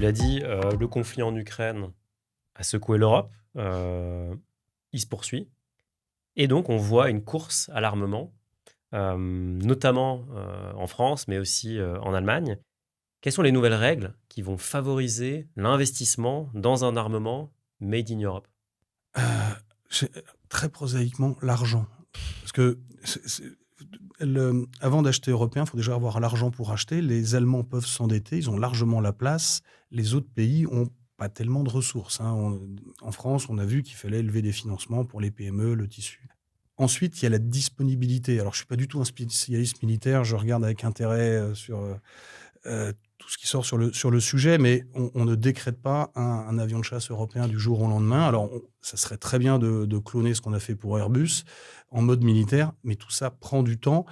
l'as dit, le conflit en Ukraine a secoué l'Europe, il se poursuit et donc on voit une course à l'armement, notamment, en France, mais aussi, en Allemagne. Quelles sont les nouvelles règles qui vont favoriser l'investissement dans un armement made in Europe? Heu, j'ai très prosaïquement, l'argent. Parce que avant d'acheter européen, il faut déjà avoir l'argent pour acheter. Les Allemands peuvent s'endetter, ils ont largement la place. Les autres pays ont pas tellement de ressources, hein. En France, on a vu qu'il fallait lever des financements pour les PME, le tissu. Ensuite, il y a la disponibilité. Alors, je suis pas du tout un spécialiste militaire, je regarde avec intérêt, tout ce qui sort sur le sujet, mais on ne décrète pas un avion de chasse européen du jour au lendemain. Alors, ça serait très bien de cloner ce qu'on a fait pour Airbus en mode militaire, mais tout ça prend du temps.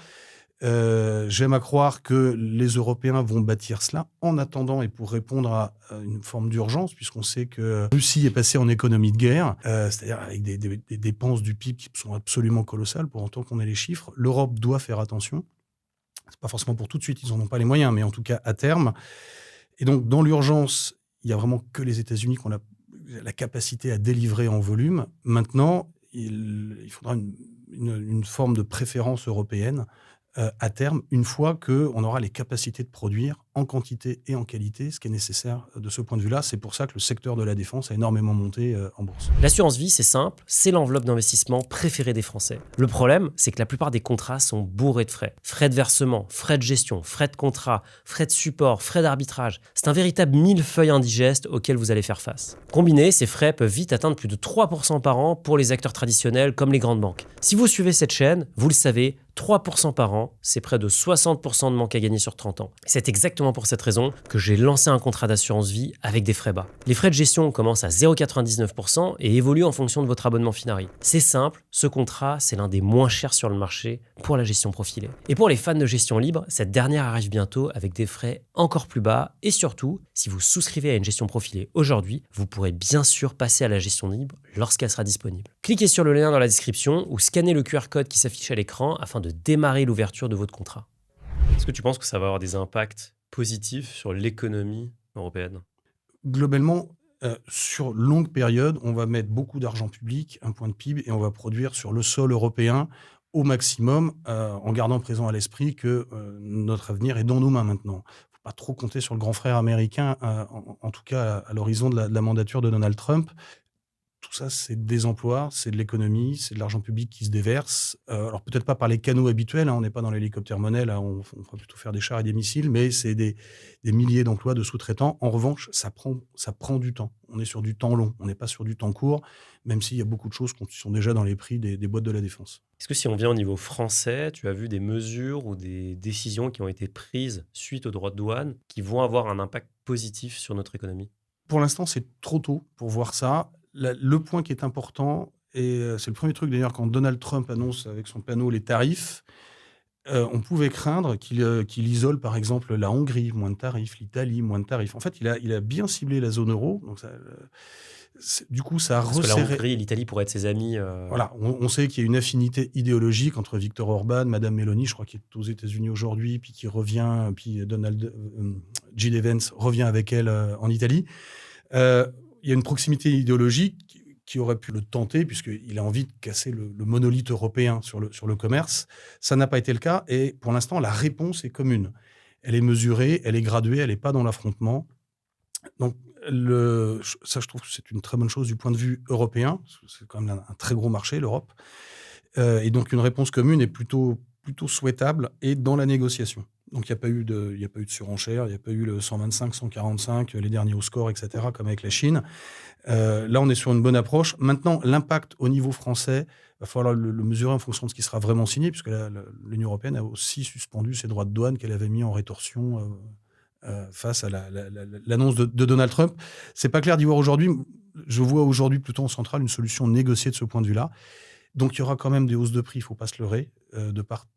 J'aime à croire que les Européens vont bâtir cela en attendant et pour répondre à une forme d'urgence, puisqu'on sait que la Russie est passée en économie de guerre, c'est-à-dire avec des dépenses du PIB qui sont absolument colossales pour autant qu'on ait les chiffres. L'Europe doit faire attention. C'est pas forcément pour tout de suite, ils en ont pas les moyens, mais en tout cas à terme. Et donc dans l'urgence, il y a vraiment que les États-Unis qui ont la capacité à délivrer en volume. Maintenant, il faudra une forme de préférence européenne, à terme, une fois qu'on aura les capacités de produire en quantité et en qualité, ce qui est nécessaire de ce point de vue-là. C'est pour ça que le secteur de la défense a énormément monté, en bourse. L'assurance vie, c'est simple, c'est l'enveloppe d'investissement préférée des Français. Le problème, c'est que la plupart des contrats sont bourrés de frais. Frais de versement, frais de gestion, frais de contrat, frais de support, frais d'arbitrage. C'est un véritable millefeuille indigeste auquel vous allez faire face. Combinés, ces frais peuvent vite atteindre plus de 3% par an pour les acteurs traditionnels comme les grandes banques. Si vous suivez cette chaîne, vous le savez, 3% par an, c'est près de 60% de manque à gagner sur 30 ans. C'est exactement pour cette raison que j'ai lancé un contrat d'assurance vie avec des frais bas. Les frais de gestion commencent à 0,99% et évoluent en fonction de votre abonnement Finari. C'est simple, ce contrat, c'est l'un des moins chers sur le marché pour la gestion profilée. Et pour les fans de gestion libre, cette dernière arrive bientôt avec des frais encore plus bas et surtout, si vous souscrivez à une gestion profilée aujourd'hui, vous pourrez bien sûr passer à la gestion libre lorsqu'elle sera disponible. Cliquez sur le lien dans la description ou scannez le QR code qui s'affiche à l'écran afin de démarrer l'ouverture de votre contrat. Est-ce que tu penses que ça va avoir des impacts positifs sur l'économie européenne? Globalement, sur longue période, on va mettre beaucoup d'argent public, un point de PIB, et on va produire sur le sol européen au maximum, en gardant présent à l'esprit que, notre avenir est dans nos mains maintenant. Faut pas trop compter sur le grand frère américain, en tout cas à l'horizon de la mandature de Donald Trump. Tout ça, c'est des emplois, c'est de l'économie, c'est de l'argent public qui se déverse. Alors peut-être pas par les canaux habituels, hein, on n'est pas dans l'hélicoptère monnaie, là, on va plutôt faire des chars et des missiles, mais c'est des milliers d'emplois de sous-traitants. En revanche, ça prend du temps. On est sur du temps long, on n'est pas sur du temps court, même s'il y a beaucoup de choses qui sont déjà dans les prix des boîtes de la défense. Est-ce que si on vient au niveau français, tu as vu des mesures ou des décisions qui ont été prises suite aux droits de douane qui vont avoir un impact positif sur notre économie? Pour l'instant, c'est trop tôt pour voir ça. Le point qui est important et c'est le premier truc d'ailleurs quand Donald Trump annonce avec son panneau les tarifs, on pouvait craindre qu'il isole par exemple la Hongrie, moins de tarifs, l'Italie, moins de tarifs. En fait, il a bien ciblé la zone euro, donc ça, du coup, ça a Parce que la resserré. Hongrie et l'Italie pourraient être ses amis. Voilà, on sait qu'il y a une affinité idéologique entre Viktor Orban, Madame Meloni, je crois qu'il est aux États-Unis aujourd'hui, puis qui revient, puis Jill Vance revient avec elle, en Italie. Il y a une proximité idéologique qui aurait pu le tenter puisqu'il a envie de casser le monolithe européen sur le commerce. Ça n'a pas été le cas et pour l'instant, la réponse est commune. Elle est mesurée, elle est graduée, elle n'est pas dans l'affrontement. Donc ça, je trouve que c'est une très bonne chose du point de vue européen, parce que c'est quand même un très gros marché, l'Europe. Et donc une réponse commune est plutôt souhaitable et dans la négociation. Donc il y a pas eu de surenchère, il y a pas eu le 125, 145, les derniers au score et cetera, comme avec la Chine. Là, on est sur une bonne approche. Maintenant, l'impact au niveau français, va falloir le mesurer en fonction de ce qui sera vraiment signé, puisque l'Union européenne a aussi suspendu ses droits de douane qu'elle avait mis en rétorsion, face à l'annonce de Donald Trump. C'est pas clair d'y voir aujourd'hui. Je vois aujourd'hui plutôt en centrale une solution négociée de ce point de vue-là. Donc, il y aura quand même des hausses de prix, il ne faut pas se leurrer, de part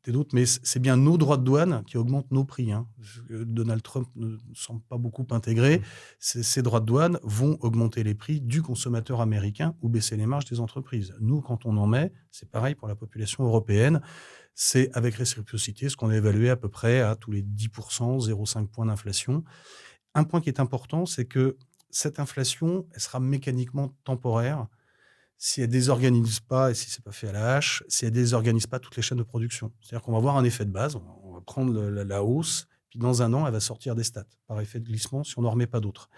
et d'autre, mais c'est bien nos droits de douane qui augmentent nos prix, hein. Donald Trump ne semble pas beaucoup intégrer. Ces droits de douane vont augmenter les prix du consommateur américain ou baisser les marges des entreprises. Nous, quand on en met, c'est pareil pour la population européenne. C'est avec réciprocité ce qu'on a évalué à peu près à tous les 10%, 0,5 points d'inflation. Un point qui est important, c'est que cette inflation, elle sera mécaniquement temporaire si elle ne désorganise pas, et si ce n'est pas fait à la hache, si elle ne désorganise pas toutes les chaînes de production. C'est-à-dire qu'on va avoir un effet de base, on va prendre la hausse, puis dans un an, elle va sortir des stats par effet de glissement si on n'en remet pas d'autres.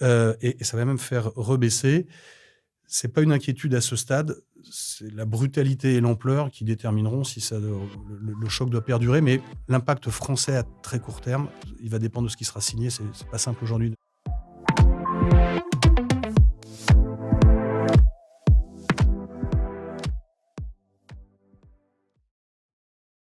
Et ça va même faire rebaisser. Ce n'est pas une inquiétude à ce stade, c'est la brutalité et l'ampleur qui détermineront si le choc doit perdurer. Mais l'impact français à très court terme, il va dépendre de ce qui sera signé. C'est pas simple aujourd'hui.